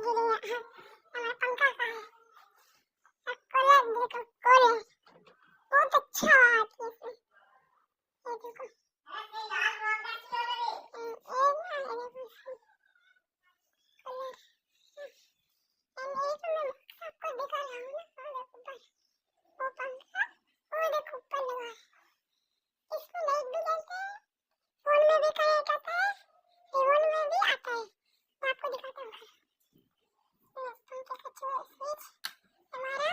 गिरी हमारा पंखा का है। कलर देखो, कलर बहुत अच्छा आती है इसमें। ये देखो ये ना ये देखो कलर। एंड ये तो मैं सबको दिखा रहा हूँ ना, वो पंखा वो देखो ऊपर लगा है। इसमें लाइट भी जलता है, फोन में भी कनेक्ट होता है, टेबल में भी आता है। मैं आपको दिखाता हूँ। ये पंखे का जो स्विच हमारा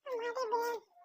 हमारी बहन